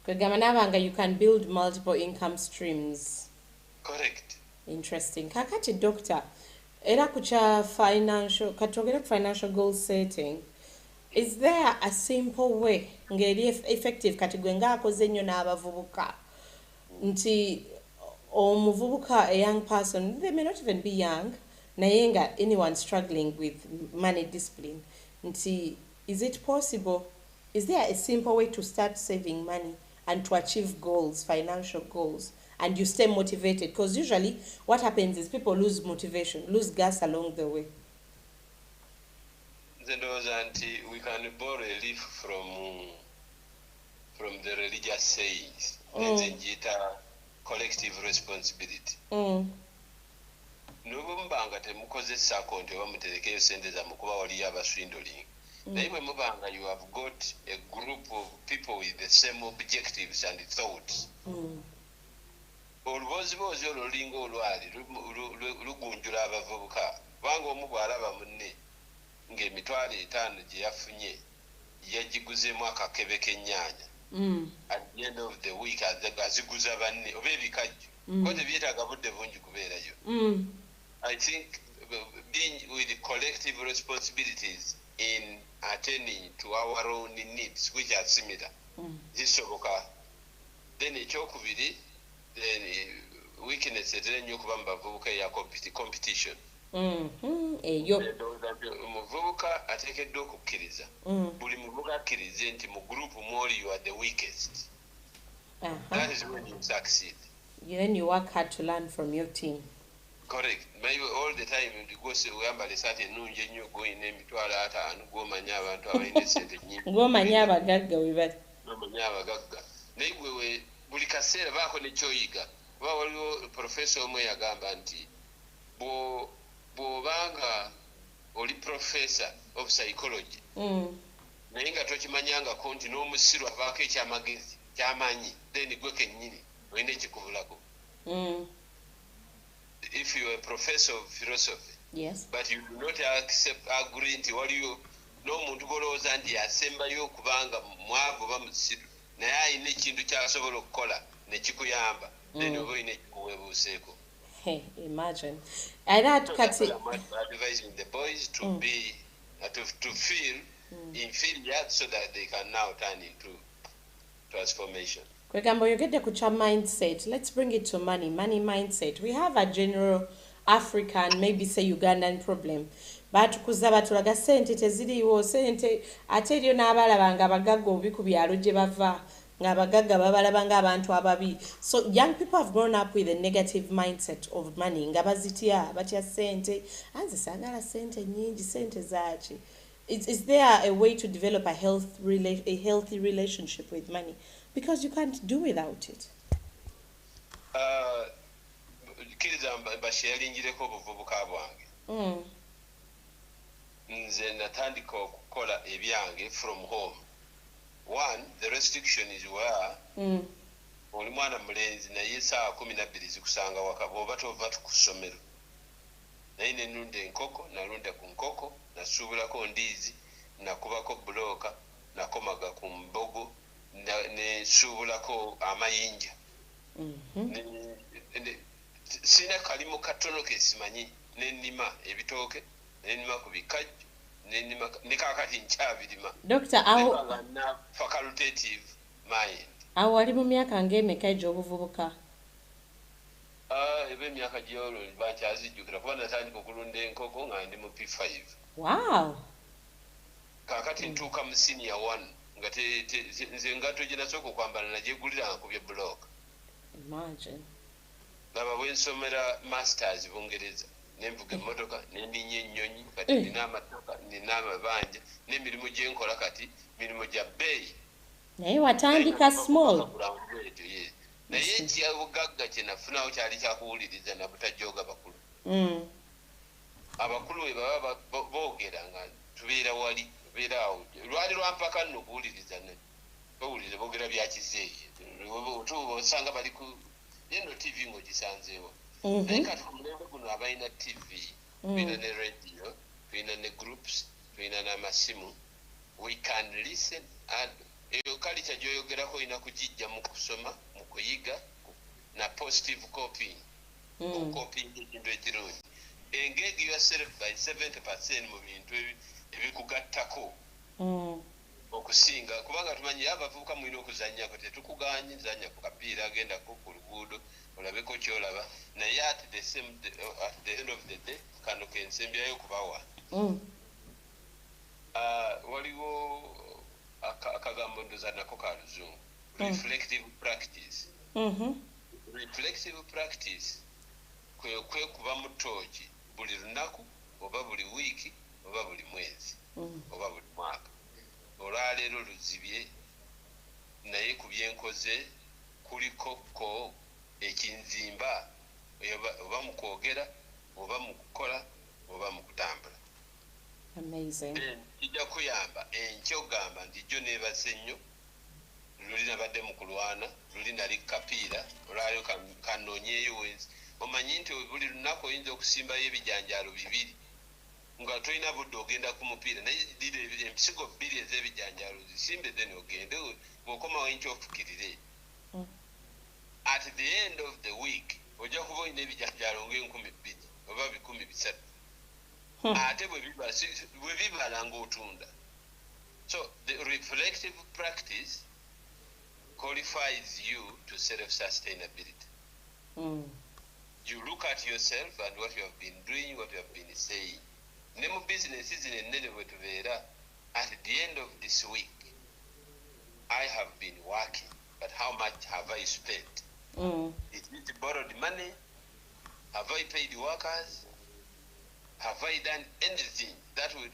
kwegamba nabanga you can build multiple income streams. Correct. Interesting. Kakati doctor era kucha financial katogera financial goal setting, is there a simple way ngeri effective kati gwenga akoze nnyo n'abavubuka nti omuvubuka a young person, they may not even be young naye nga anyone struggling with money discipline nti is it possible, is there a simple way to start saving money and to achieve goals, financial goals, and you stay motivated? Because usually what happens is people lose motivation, lose gas along the way. We can borrow a leaf from the religious sayings. Collective responsibility. Nubumbanga temukozesa akonti oba muterekeyo sente za mukuba waliyo abaswindoling. Naye bwe mubanga you have got a group of people with the same objectives and thoughts. Oluboziboozi olwo lulinga olwali lugunjula abavubuka kubanga omu bw'alaba munne ng'emitwalo 5 gye yafunye yagiguzeemu akakebe k'ennyaanya at the end of the week aziguza banne oba ebikajjo ko tebyetaaga budde bungi kubeerayo. I think being with collective responsibilities in attending to our own needs which are similar zisoboka. Then ekyokubiri, then weakness etera nnyo okuba mu bavubuka eya competition. Omuvubuka ateekeddwa okukkiriza buli muvubuka akkirize nti mu group mwoli you are the weakest. That is when you succeed. Then you work hard to learn from your team. Correct. Maybe all the time uyambala esaati ennungi ennyo goyina emitwalo 5 gw'omanya abantu abalina sente nnyingi gw'omanya abagagga we bali gw'omanya abagagga naye gwe buli kaseera baako nekyoyiga oba waliwo professor omu yagamba nti bw'obanga oli professor of psychology naye nga tokimanyangako nti n'omusiru avaako ekyamagezi kyamanyi then gwe kennyini olina ekikubulako. If you are a professor of philosophy, yes, but you do not agree nti waliyo n'omuntu golowooza nti yasembayo okubanga mwavu oba musiru naye ayina ekintu kyasobola okukola nekikuyamba then oba olina ekikuweebuuseeko. Imagine. Kati advising the boys to be to feel inferior so that they can now turn into transformation. Kwegambo, you get the kucha mindset. Let's bring it to money mindset. We have a general African, maybe say Ugandan problem. But kuzaba tulaga sente teziriwo sente ate eryo n'abalabanga abagagga obi ku byalo gye bava ngabagagga babalaba ng'abantu ababi. So young people have grown up with a negative mindset of money nga bazitya batya sente anze sagala sente nyingi sente zaaki. Is there a way to develop a healthy relationship with money, because you can't do without it? Kiriza mbasharingireko obuvubuka bwange. Nze natandika okukola ebyange from home. One, the restriction is where oli mwana mulenzi naye saa 12 zikusanga waka bwoba tova ku ssomero. Naye nenunda enkoko, nalunda ku nkoko, nasuubulako ndiizi, nakubako buloka, nakomaga ku mbogo, nesuubulako amayinja. Sina kalimu katono kesimanyi, nenima ebitooke, nenima ku bikajjo, nenima nekakati nkyabirima. Doctor, na facultative mind. Awo wali mu myaka ng'emeka egy'obuvubuka? Ebe emyaka gy'olwo bakyazijjukira kuba natandika okulunda enkoko nga ndi mu P5. Wow. Kakati ntuuka mu senior 1 nga nze engatto gye nasooka okwambala nagyegulira nkubye bulooka. Imagine. Laba bwe nsomera masters Bungereza nemvuga emmotoka neninya ennyonyi kati nina amatoka nina amabanja n'emirimu gye nkola kati mirimu gya bbeeyi. Naye watandika small. Naye ekyabugagga kye nafunawo kyali kyakuwuliriza na butajooga bakulu. Abakulu we baba boogera nga tubeera wali tubeera awo lwali lwampaka nno okuwuliriza ne bawuliriza boogera byakizeeyi osanga bali ku yeno TV ng'ogisanzeewo. Naye kati ku mulembe guno abalina TV tulina ne radio tulina ne groups tulina n'amasimu, we can listen and eyo kalicha gyoyogerako olina kugijja mu kusoma mu kuyiga na positive copying. Copying ekintu ekirungi. Engage yourself by 70% mu bintu ebikugattako okusinga kubanga tumanyi abavubuka mulina okuzannyako tetukuganye zanya ku kapiira agendako ku luguudo olabeko kyolaba naye at the end of the day kano kensembyayo kubawa. Waliwo akagambo ndoza nako ka luzungu, reflective practice. Reflective practice kwe kuba mu tooki buli lunaku oba buli wiiki oba buli mwezi oba buli mwaka. Olwaleero luzibye naye ku byenkoze kuliko ko ekinzimba oba mu kwogera oba mu kukola oba mu kutambula. Amazing. Kijja kuyamba enkyogamba nti jjo neebase nnyo luli nabadde mu kulwana luli nali kapiira olwaleero kanoonyeeyo wensi. Omanyi nti buli lunaku oyinza okusimbayo ebijanjaalo 2 nga tolina budde ogenda ku mupiira naye empisigo 2 ez'ebijanjaalo zisimbe then ogende bw'okomawo enkyofukirire. At the end of the week ojja kuba olina ebijanjaalo nga 10,000 oba 300. Ate bwe bibala ng'otunda. So the reflective practice qualifies you to self-sustainability. You look at yourself and what you have been doing, what you have been saying. Nemu business is in a at the end of this week, I have been working, but how much have I spent? Is it borrowed money? Have I paid workers? Have I done anything that will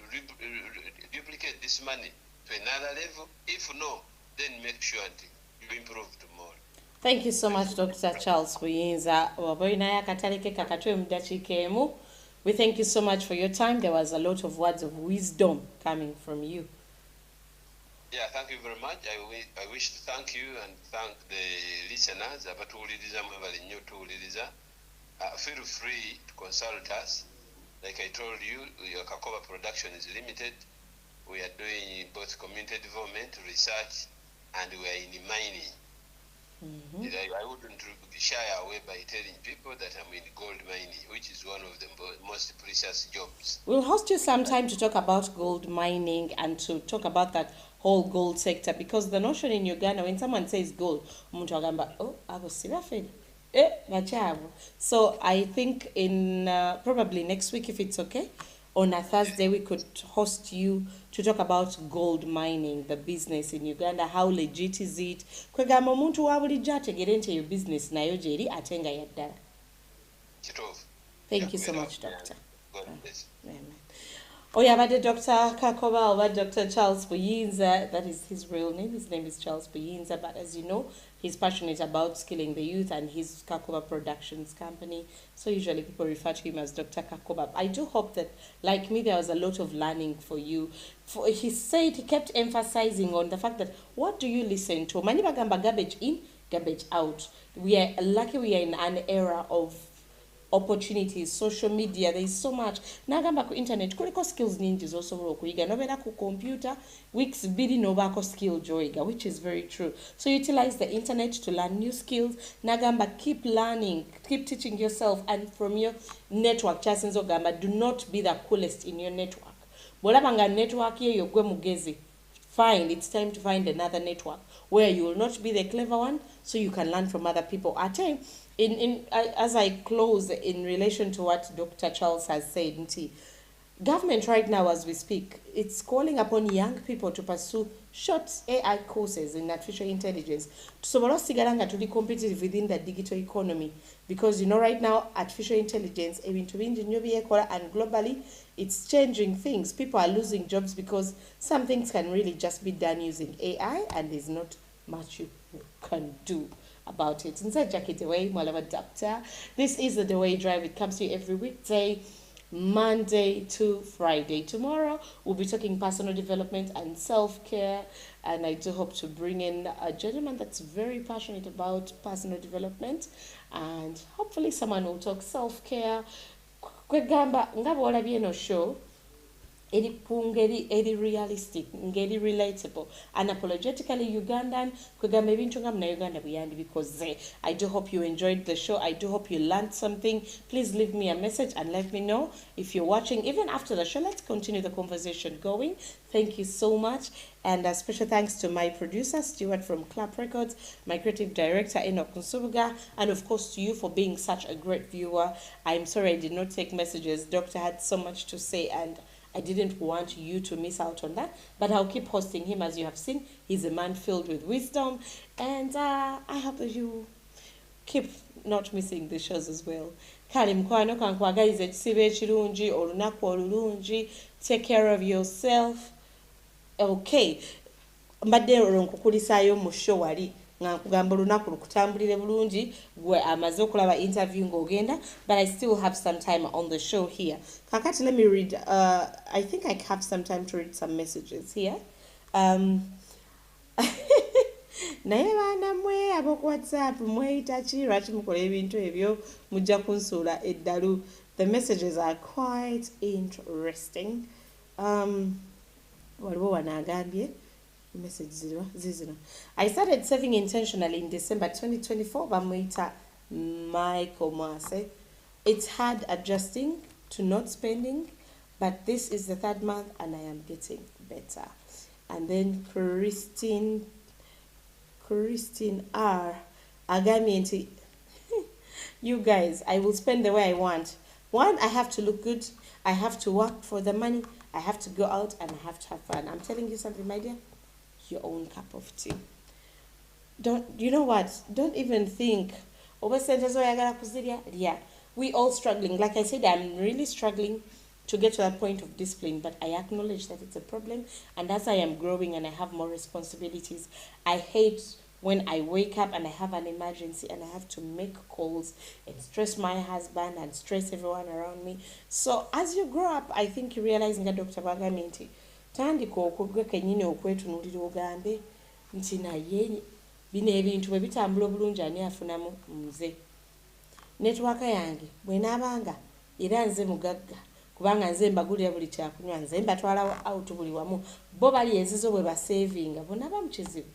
duplicate this money to another level? If no, then make sure you improve tomorrow. Thank you so much, Dr. Charles Kuyinza. We thank you so much for your time. There was a lot of words of wisdom coming from you. Yeah, thank you very much. I wish to thank you and thank the listeners. Feel free to consult us. Like I told you, your Kakoba production is limited. We are doing both community development, research, and we are in mining. I wouldn't shy away by telling people that I'm in gold mining, which is one of the most precious jobs. We'll host you sometime to talk about gold mining and to talk about that whole gold sector, because the notion in Uganda, when someone says gold, so I think in probably next week, if it's okay, on a Thursday we could host you to talk about gold mining, the business in Uganda, how legit is it. Kwegamba omuntu wa bulijjo ategere nti eyo business nayo gyeri ate nga yaddala. Thank you so much, Doctor. Amen. Oyo abadde Dr. Kakoba oba Dr. Charles Buyinza, that is his real name. His name is Charles Buyinza, but as you know, he's passionate about skilling the youth and his Kakoba Productions company. So usually people refer to him as Dr. Kakoba. I do hope that, like me, there was a lot of learning for you. He said, he kept emphasizing on the fact that, what do you listen to? Mani bagamba garbage in, garbage out. We are lucky we are in an era of opportunities, social media, there is so much. Nagamba ku internet, kuliko skills ninji zosobola okuyiga. Nobera ku computer, weeks bidi nobako skill joiga, which is very true. So utilize the internet to learn new skills. Nagamba, keep learning, keep teaching yourself, and from your network, chasinzo gamba, do not be the coolest in your network. Bolabanga network ye yogwe mugezi. Fine, it's time to find another network where you will not be the clever one, so you can learn from other people. At time, as I close in relation to what Dr. Charles has said, government right now as we speak, it's calling upon young people to pursue short AI courses in artificial intelligence to to be competitive within the digital economy. Because right now, artificial intelligence, and globally, it's changing things. People are losing jobs because some things can really just be done using AI, and there's not much you can do about it. Inside Jackie Deweyi, Malava Doctor. This is the Deweyi Drive. It comes to you every weekday, Monday to Friday. Tomorrow, we'll be talking personal development and self-care. And I do hope to bring in a gentleman that's very passionate about personal development. And hopefully someone will talk self-care. Kwegamba, ngabo olabye no show. Eri realistic, ngeri relatable, unapologetically Ugandan, kwegamba ebintu nga muna Uganda buyandi, because I do hope you enjoyed the show. I do hope you learned something. Please leave me a message and let me know if you're watching. Even after the show, let's continue the conversation going. Thank you so much. And a special thanks to my producer, Stuart from Clap Records, my creative director, Enoch Nsubuga, and of course to you for being such a great viewer. I'm sorry I did not take messages. Doctor had so much to say, and I didn't want you to miss out on that, but I'll keep hosting him. As you have seen, he's a man filled with wisdom, and I hope that you keep not missing the shows as well. Kale mkwano kankwagaliza ekisibo ekirungi olunaku olulungi. Take care of yourself. Okay, mbadde olonkukulisaayo mu show wali nga nkugamba olunaku lukutambulire bulungi gwe amaze okulaba interview ng'ogenda, but I still have some time on the show here. Kakati, let me read, I think I have some time to read some messages here. Naye baana mwe ab'oku WhatsApp mweyita ki lwaki mukola ebintu ebyo mujja kunsuula eddalu. The messages are quite interesting. Waliwo wanaagambye message zero. I started saving intentionally in December 2024. Bamwita Michael Mase. It's hard adjusting to not spending, but this is the third month and I am getting better. And then Christine R. Agamienti. You guys, I will spend the way I want. One, I have to look good. I have to work for the money. I have to go out and I have to have fun. I'm telling you something, my dear. Your own cup of tea. You know what? Don't even think. Yeah, we all struggling. Like I said, I'm really struggling to get to that point of discipline, but I acknowledge that it's a problem. And as I am growing and I have more responsibilities, I hate when I wake up and I have an emergency and I have to make calls and stress my husband and stress everyone around me. So as you grow up, I think you realize nga Dr. Bagamenti, tandika okugwe kenyine okwetunuulira ogambe nti naye bino ebintu bwe bitambula obulungi ani afunamu nze. Network yange bwenaabanga era nze mugagga kubanga nze mbagulira buli kyakunywa, nze mbatwala out buli wamu, bo bali ezizo bwe basavinga bonaba mu kizibu.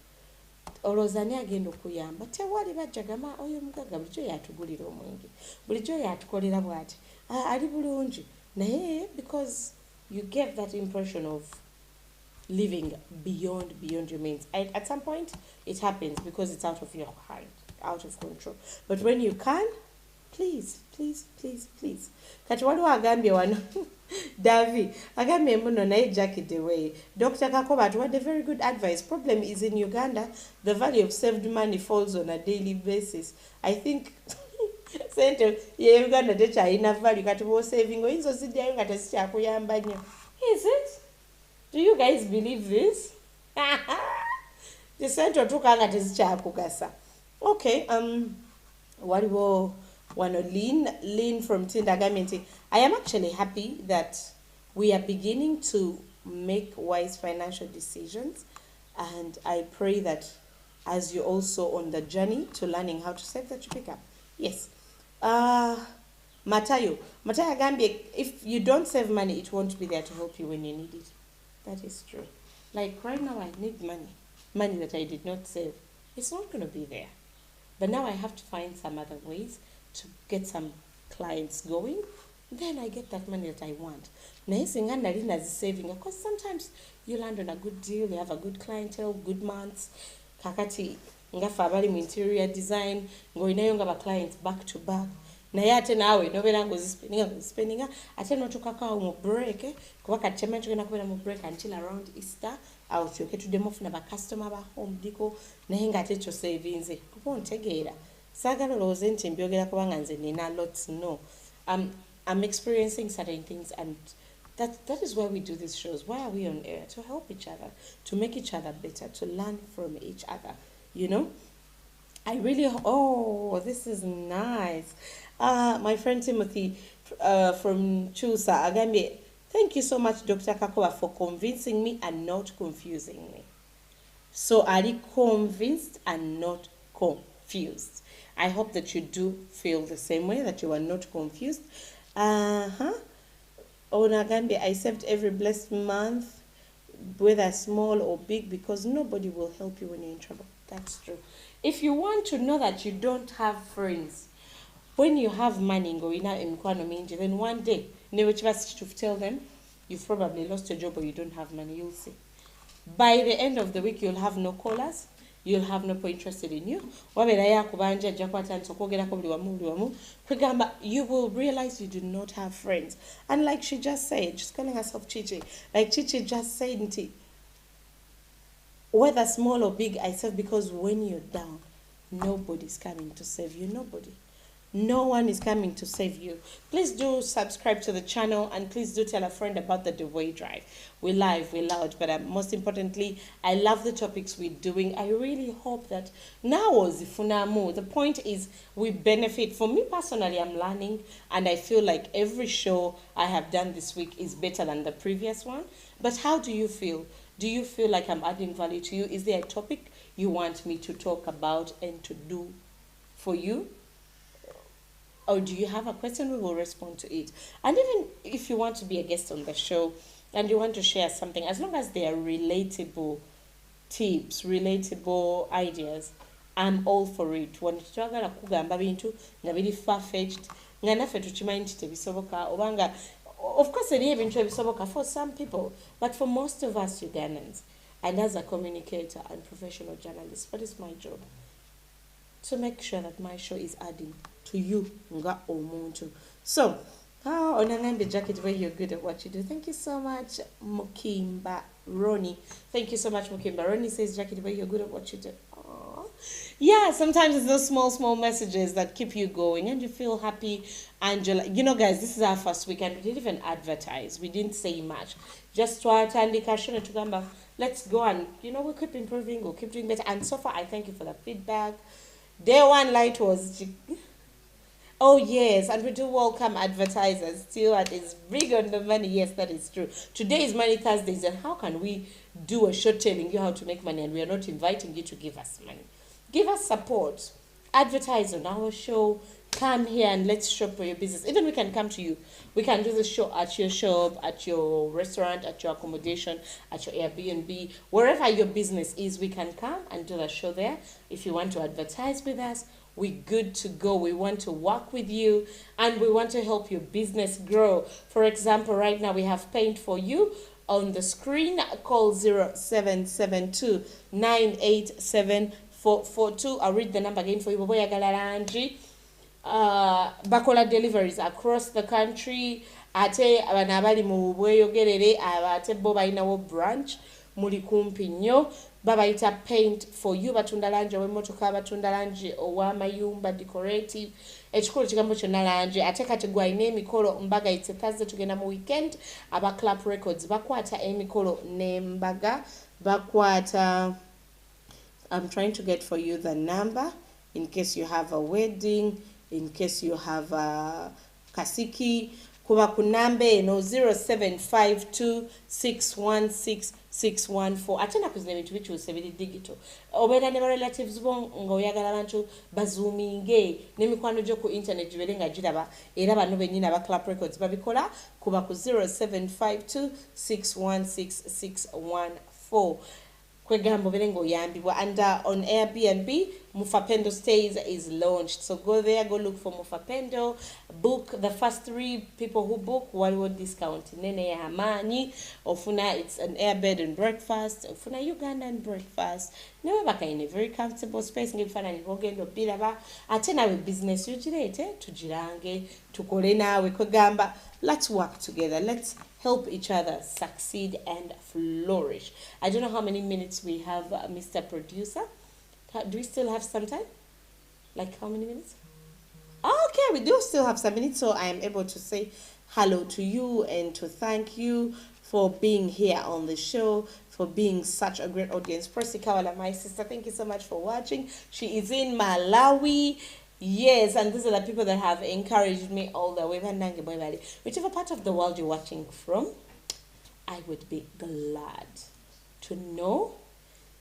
Olowooza ani agenda okuyamba? Tewali bajjagama oyo mugagga bulijjo yatugulira omwenge, bulijjo yatukolera bw'ati ali bulungi, naye because you get that impression of living beyond your means. At some point, it happens because it's out of your hand, out of control. But when you can, please. Kati waliwo agambye wano Davi, I got me naye Jackie Deweyi. Dr. Kakoba had a very good advice. Problem is in Uganda, the value of saved money falls on a daily basis. I think sente ye Uganda tekyalina value kati bw'osaving oyinza oziddayo nga tezikyakuyamba nnyo. Is it? Do you guys believe this? The sente otuuka nga tezikyakugasa. Okay, waliwo wano Lean from Tindagamente. I am actually happy that we are beginning to make wise financial decisions, and I pray that as you're also on the journey to learning how to save, that you pick up. Yes. Matayo Gambia, if you don't save money, it won't be there to help you when you need it. That is true. Like right now, I need money that I did not save. It's not going to be there. But now I have to find some other ways to get some clients going. Then I get that money that I want. Saving, because sometimes you land on a good deal, you have a good clientele, good months. Kakati ngafa abali mu interior design, ngoinayo nga ba clients back to back. Naye ate naawe nobeera ng'ozispendinga ate n'otuukako mu break kuba kati kyemmanyi tugenda kubeera mu break until around Easter awo tulyoke tuddemu ofuna bakasitoma ba Home Depot naye ng'ate ekyo savinze kuba ontegeera saagala olowooze nti mbyogera kubanga nze nina lots. No, I'm experiencing certain things, and that is why we do these shows. Why are we on air? To help each other, to make each other better, to learn from each other, you know. I really, this is nice. My friend Timothy from Chusa Agambe, thank you so much, Dr. Kakoa, for convincing me and not confusing me. So are you convinced and not confused? I hope that you do feel the same way, that you are not confused. Onagambe, I saved every blessed month, whether small or big, because nobody will help you when you're in trouble. That's true. If you want to know that you don't have friends, when you have money going out in Kwanominji, then one day, never to tell them you've probably lost your job or you don't have money, you'll see. By the end of the week, you'll have no callers, you'll have no people interested in you. You will realize you do not have friends. And like she just said, she's calling herself Chichi. Like Chichi just said, whether small or big, I serve, because when you're down, nobody's coming to save you. Nobody. No one is coming to save you. Please do subscribe to the channel, and please do tell a friend about the Deweyi Drive. We're live, we're loud, but most importantly, I love the topics we're doing. I really hope that now the point is we benefit. For me personally, I'm learning, and I feel like every show I have done this week is better than the previous one. But how do you feel? Do you feel like I'm adding value to you? Is there a topic you want me to talk about and to do for you? Or do you have a question? We will respond to it. And even if you want to be a guest on the show and you want to share something, as long as they are relatable tips, relatable ideas, I'm all for it. When twagala kugamba bintu nga biri far-fetched, nga naffe tukimanyi nti tebisoboka obanga, of course eriyo ebintu ebisoboka for some people, but for most of us Ugandans, and as a communicator and professional journalist, what is my job? To make sure that my show is adding to you nga omuntu. So, Onanambe Jackie Deweyi, you're good at what you do. Thank you so much, Mukimba Roni. Thank you so much, Mukimba Roni says, Jackie Deweyi, you're good at what you do. Aww. Yeah, sometimes it's those small messages that keep you going and you feel happy. And you're like, you know, guys, this is our first week and we didn't even advertise. We didn't say much. Just let's go and, we'll keep improving, we'll keep doing better. And so far, I thank you for the feedback. Day one light was, oh yes, and we do welcome advertisers. Stewart is big on the money. Yes, that is true. Today is Money Thursdays, and how can we do a show telling you how to make money and we are not inviting you to give us money? Give us support. Advertise on our show. Come here and let's shop for your business. Even we can come to you. We can do the show at your shop, at your restaurant, at your accommodation, at your Airbnb, wherever your business is, we can come and do the show there. If you want to advertise with us, we're good to go. We want to work with you and we want to help your business grow. For example, right now we have Paint for You on the screen. Call 0772 987 442. I'll read the number again for you. bakola deliveries across the country. Ate abana abali mu bweyogerere ate bo balinawo branch muli kumpi nnyo babayita paint for you batunda langi ow'emmotoka batunda langi ow'amayumba decorative ekikulu kigambo kyonna langi ate kati gwalina emikolo mbaga it's Thursday tugenda mu weekend aba Club Records bakwata emikolo n'embaga bakwata I'm trying to get for you the number in case you have a wedding, in case you have a kasiki kuba ku number eno 0752616614 ate naku zino ebintu bikyuse biri digital obeera ne barelatives bo ng'oyagala abantu bazoominge n'emikwano gyo ku internet gibeere nga giraba era bano bennyini aba Club Records babikola kuba ku 0752616614 kwegambo berengo oyambibwa and on Airbnb Mufapendo Stays is launched, so go there, go look for Mufapendo, book the first 3 people who book waliwo discount nene ya amani ofuna it's an air bed and breakfast ofuna Ugandan breakfast newe baka in a very comfortable space ngibifana ngogendo bilaba ate nawe business yogirete tugirange tukole nawe kwegamba let's work together, let's help each other succeed and flourish. I don't know how many minutes we have, Mr. Producer. Do we still have some time? Like how many minutes? Okay, we do still have some minutes, so I am able to say hello to you and to thank you for being here on the show, for being such a great audience. Percy Kawala, my sister, thank you so much for watching. She is in Malawi. Yes, and these are the people that have encouraged me all the way. Whichever part of the world you're watching from, I would be glad to know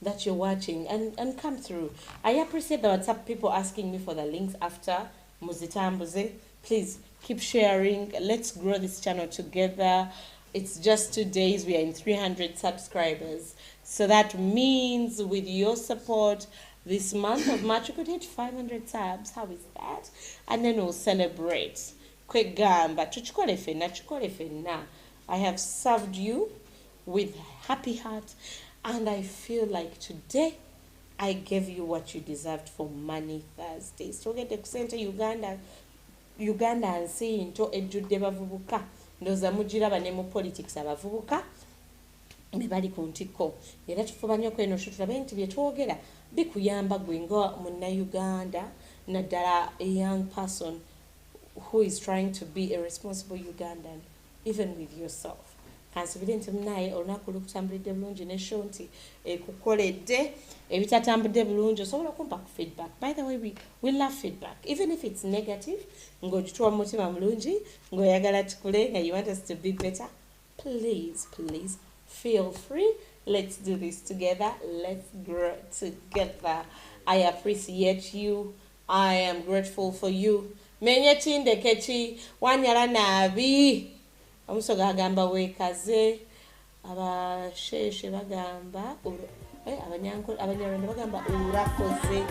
that you're watching and come through. I appreciate the WhatsApp people asking me for the links after Muzitambuze. Please keep sharing. Let's grow this channel together. It's just 2 days. We are in 300 subscribers. So that means with your support, this month of March, we could hit 500 subs. How is that? And then we'll celebrate. Quick gamba. I have served you with happy heart. And I feel like today, I gave you what you deserved for Money Thursday. So get the center Uganda and see into ejudde bavubuka. Ndoza mujira banemu politics abavubuka. Mebali kuntiko. Era tufubanya kweno shutulabe nti byetwogera bikuyamba gwingo munna Uganda naddala a young person who is trying to be a responsible Ugandan even with yourself. Kansubire nti munaye olunaku lukutambulidde bulungi ne show nti ekukoledde ebitatambudde bulungi osobola kumpa feedback. By the way, we love feedback even if it's negative. Ng'ogituwa mu mutima mulungi ng'oyagala tukule nga you want us to be better, please feel free. Let's do this together. Let's grow together. I appreciate you. I am grateful for you. Menyetinde kechi wanyala nabi. Amusoga agamba wekaze. Abasheshe bagamba. Abanyarwanda bagamba urakoze.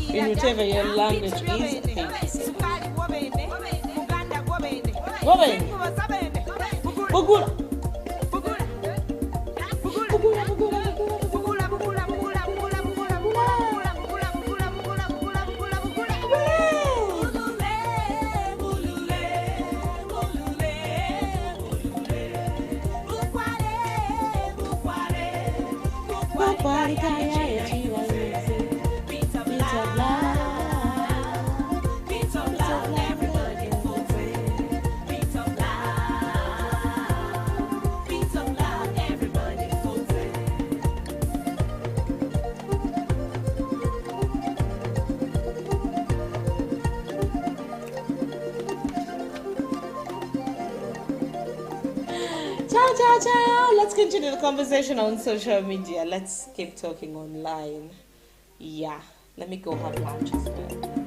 In whatever your language is, thank you so much. Bugula. Ciao. Let's continue the conversation on social media. Let's keep talking online. Yeah. Let me go have lunch as well.